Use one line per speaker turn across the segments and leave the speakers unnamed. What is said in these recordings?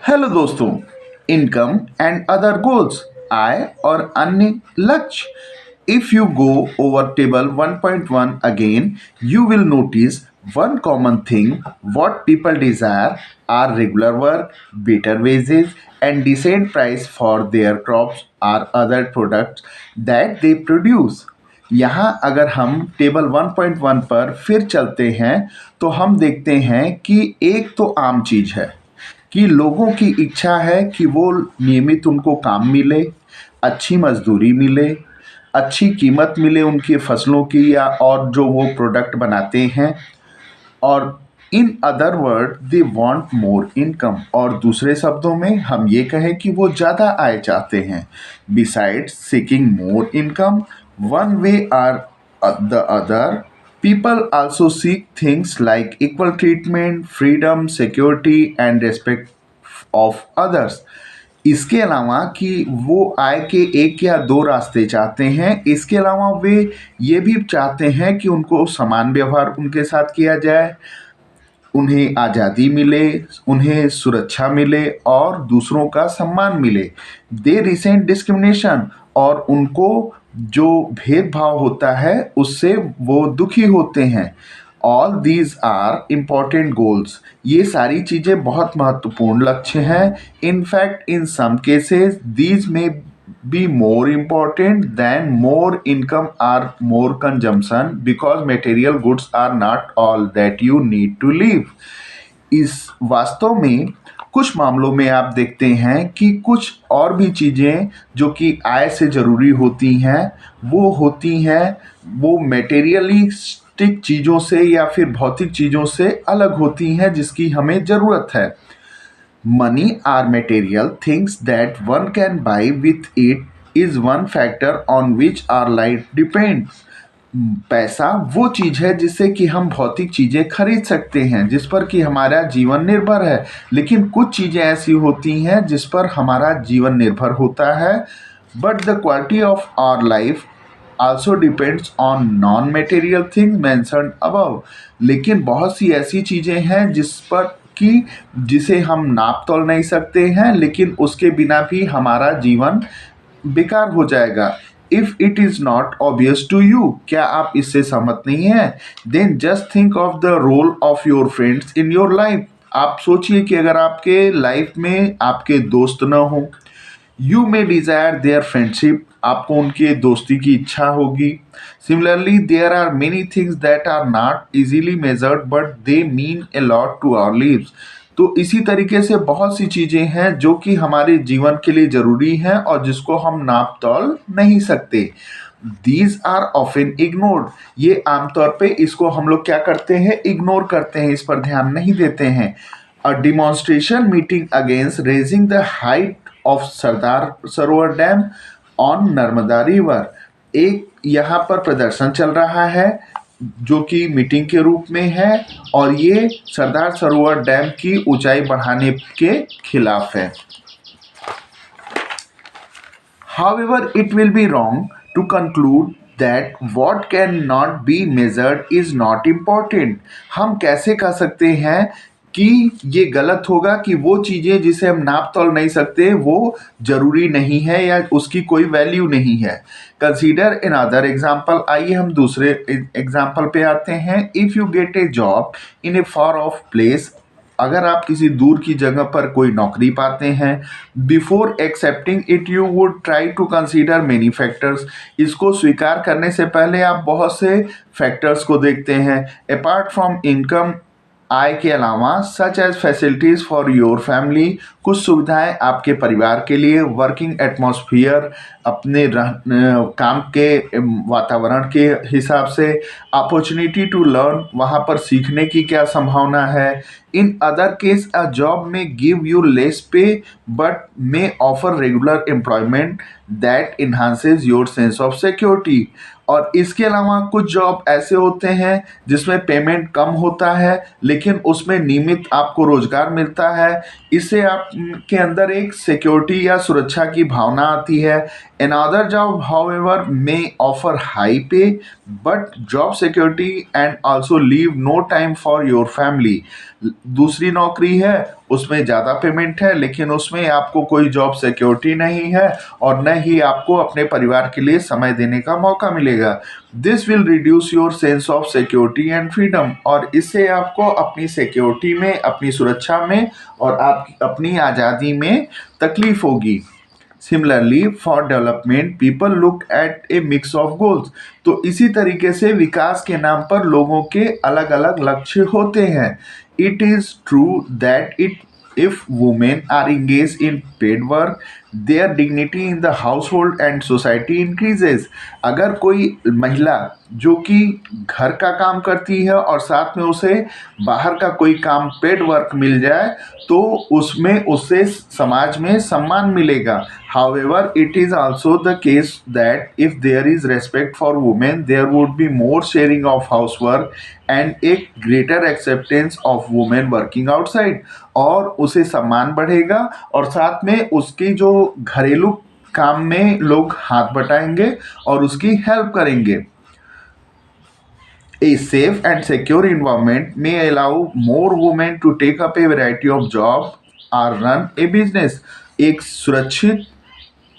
Hello दोस्तों। Income and other goals, आय और अन्य लक्ष्य। If you go over table 1.1 again, you will notice one common thing. What people desire are regular work, better wages, and decent price for their crops or other products that they produce. यहाँ अगर हम table 1.1 पर फिर चलते हैं तो हम देखते हैं कि एक तो आम चीज है कि लोगों की इच्छा है कि वो नियमित उनको काम मिले, अच्छी मजदूरी मिले, अच्छी कीमत मिले उनकी फसलों की या और जो वो प्रोडक्ट बनाते हैं। और in other word they want more income, और दूसरे शब्दों में हम ये कहें कि वो ज़्यादा आय चाहते हैं। Besides seeking more income, one way or the other, people also seek things like equal treatment, freedom, security and respect of others. इसके अलावा कि वो आय के एक या दो रास्ते चाहते हैं, इसके अलावा वे ये भी चाहते हैं कि उनको समान व्यवहार उनके साथ किया जाए, उन्हें आज़ादी मिले, उन्हें सुरक्षा मिले और दूसरों का सम्मान मिले। दे रिसेंट डिस्क्रिमिनेशन, और उनको जो भेदभाव होता है उससे वो दुखी होते हैं। All these are important goals, ये सारी चीज़ें बहुत महत्वपूर्ण लक्ष्य हैं। In fact in some cases these में be more important than more income or more consumption, because material goods are not all that you need to live. इस वास्तव में कुछ मामलों में आप देखते हैं कि कुछ और भी चीज़ें जो कि आय से ज़रूरी होती हैं वो मेटेरियलिस्टिक चीज़ों से या फिर भौतिक चीज़ों से अलग होती हैं जिसकी हमें ज़रूरत है। Money or material things that one can buy with it is one factor on which our life depends. पैसा वो चीज है जिससे कि हम भौतिक चीजें खरीद सकते हैं, जिस पर कि हमारा जीवन निर्भर है। लेकिन कुछ चीजें ऐसी होती हैं जिस पर हमारा जीवन निर्भर होता है। But the quality of our life also depends on non-material things mentioned above. लेकिन बहुत सी ऐसी चीजें हैं जिसे हम नाप तोल नहीं सकते हैं, लेकिन उसके बिना भी हमारा जीवन बेकार हो जाएगा। If it is not obvious to you, क्या आप इससे सहमत नहीं हैं? Then just think of the role of your friends in your life. आप सोचिए कि अगर आपके लाइफ में आपके दोस्त न हो, you may desire their friendship, आपको उनके दोस्ती की इच्छा होगी। Similarly there are many things that are not easily measured but they mean a lot to our lives. तो इसी तरीके से बहुत सी चीजें हैं जो कि हमारे जीवन के लिए जरूरी हैं और जिसको हम नाप तौल नहीं सकते। दीज आर ऑफन इग्नोर्ड, ये आमतौर पे इसको हम लोग क्या करते हैं, इग्नोर करते हैं, इस पर ध्यान नहीं देते हैं। A demonstration meeting against raising the height of Sardar Sarovar dam on Narmada river, एक यहाँ पर प्रदर्शन चल रहा है जो कि मीटिंग के रूप में है और ये सरदार सरोवर डैम की ऊंचाई बढ़ाने के खिलाफ है। However, it will be wrong to conclude that what cannot be measured is not important. हम कैसे कह सकते हैं कि ये गलत होगा कि वो चीज़ें जिसे हम नाप तोल नहीं सकते वो जरूरी नहीं है या उसकी कोई वैल्यू नहीं है। कंसीडर इन अदर एग्जाम्पल, आइए हम दूसरे एग्जाम्पल पे आते हैं। If you get A job in A far of place, अगर आप किसी दूर की जगह पर कोई नौकरी पाते हैं, before accepting it you would try to consider many factors, इसको स्वीकार करने से पहले आप बहुत से फैक्टर्स को देखते हैं। अपार्ट फ्रॉम इनकम, आय के अलावा, such as facilities for your family, कुछ सुविधाएं आपके परिवार के लिए, वर्किंग एटमॉस्फियर, अपने काम के वातावरण के हिसाब से, अपॉर्चुनिटी टू लर्न, वहाँ पर सीखने की क्या संभावना है। In other case a job में give you less pay but may offer regular employment that enhances your sense of security, और इसके अलावा कुछ जॉब ऐसे होते हैं जिसमें पेमेंट कम होता है लेकिन उसमें नियमित आपको रोजगार मिलता है, इससे आपके अंदर एक सिक्योरिटी या सुरक्षा की भावना आती है। Another job, however, may offer high pay but job security and also leave no time for your family. दूसरी नौकरी है उसमें ज़्यादा पेमेंट है लेकिन उसमें आपको कोई जॉब सिक्योरिटी नहीं है और न ही आपको अपने परिवार के लिए समय देने का मौका मिलेगा। This will reduce your sense of security and freedom, और इससे आपको अपनी सिक्योरिटी में, अपनी सुरक्षा में और आपकी अपनी आज़ादी में तकलीफ होगी। Similarly for development people look at A mix of goals. तो इसी तरीके से विकास के नाम पर लोगों के अलग अलग लक्ष्य होते हैं। It is true that it if women are engaged in paid work, their dignity in the household and society increases। अगर कोई महिला जो कि घर का काम करती है और साथ में उसे बाहर का कोई काम पेड वर्क मिल जाए तो उसमें उससे समाज में सम्मान मिलेगा। However, it is also the case that if there is respect for women, there would be more sharing of housework and a greater acceptance of women working outside। और उसे सम्मान बढ़ेगा और साथ में उसकी जो घरेलू काम में लोग हाथ बटाएंगे और उसकी हेल्प करेंगे। A safe and secure environment may allow more women to take up a variety of jobs or run a business। एक सुरक्षित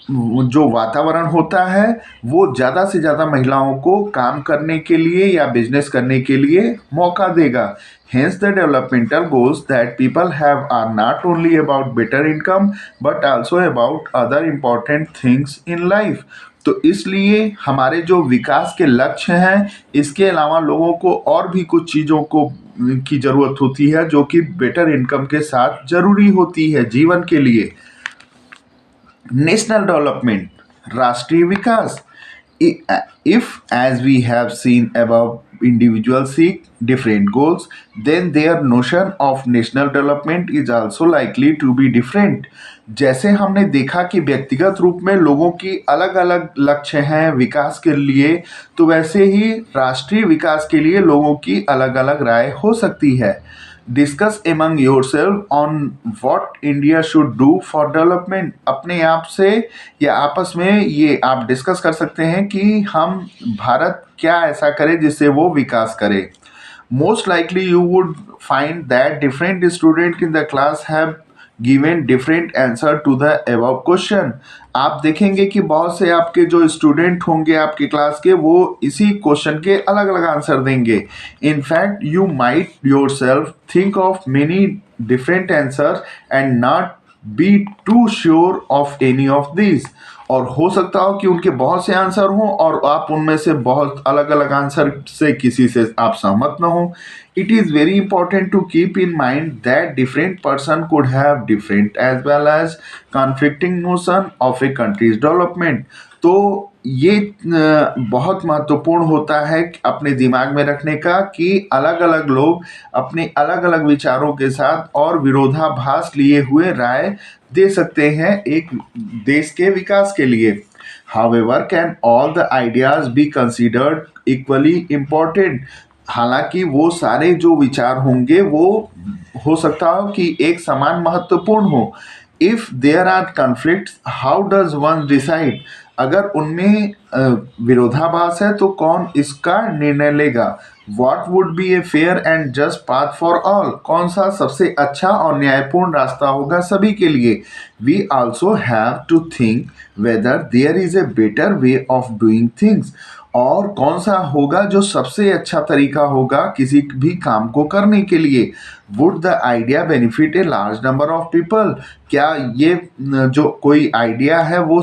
जो वातावरण होता है वो ज़्यादा से ज़्यादा महिलाओं को काम करने के लिए या बिजनेस करने के लिए मौका देगा। Hence the developmental goals that people have are not only about better income but also about other important things in life। तो इसलिए हमारे जो विकास के लक्ष्य हैं इसके अलावा लोगों को और भी कुछ चीज़ों को की ज़रूरत होती है जो कि बेटर इनकम के साथ ज़रूरी होती है जीवन के लिए। नेशनल डेवलपमेंट, राष्ट्रीय विकास। If, as we have seen above, individuals seek different goals, then their notion of national development is also likely to be different। जैसे हमने देखा कि व्यक्तिगत रूप में लोगों की अलग अलग लक्ष्य हैं विकास के लिए, तो वैसे ही राष्ट्रीय विकास के लिए लोगों की अलग अलग राय हो सकती है। Discuss among yourself on what India should do for development. अपने आप से या आपस में ये आप डिस्कस कर सकते हैं कि हम भारत क्या ऐसा करे जिससे वो विकास करे। Most likely you would find that different student in the class have given different answer to the above question. आप देखेंगे कि बहुत से आपके जो स्टूडेंट होंगे आपके क्लास के वो इसी क्वेश्चन के अलग अलग आंसर देंगे। In fact you might yourself think of many different answer and not be too sure of any of this. और हो सकता हो कि उनके बहुत से आंसर हों और आप उनमें से बहुत अलग अलग आंसर से किसी से आप सहमत न हो। It is very important to keep in mind that different person could have different as well as conflicting notion of a country's development. तो ये बहुत महत्वपूर्ण होता है अपने दिमाग में रखने का कि अलग अलग लोग अपने अलग अलग विचारों के साथ और विरोधाभास लिए हुए राय दे सकते हैं एक देश के विकास के लिए। However, can all the ideas be considered equally important? हालांकि वो सारे जो विचार होंगे वो हो सकता हो कि एक समान महत्वपूर्ण हो। If there are conflicts, how does one decide? अगर उनमें विरोधाभास है तो कौन इसका निर्णय लेगा। What would be a fair and just path for all? कौन सा सबसे अच्छा और न्यायपूर्ण रास्ता होगा सभी के लिए। We also have to think whether there is a better way of doing things। और कौन सा होगा जो सबसे अच्छा तरीका होगा किसी भी काम को करने के लिए। Would the idea benefit a large number of people? क्या ये जो कोई आइडिया है वो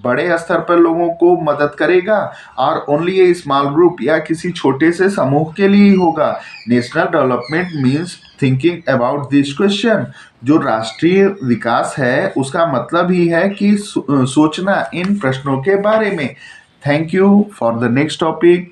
बड़े स्तर पर लोगों को मदद करेगा और ओनली ए स्मॉल ग्रुप या किसी छोटे से समूह के लिए ही होगा। National development means thinking about this question. जो राष्ट्रीय विकास है उसका मतलब ही है कि सोचना इन प्रश्नों के बारे में। Thank you for the next topic.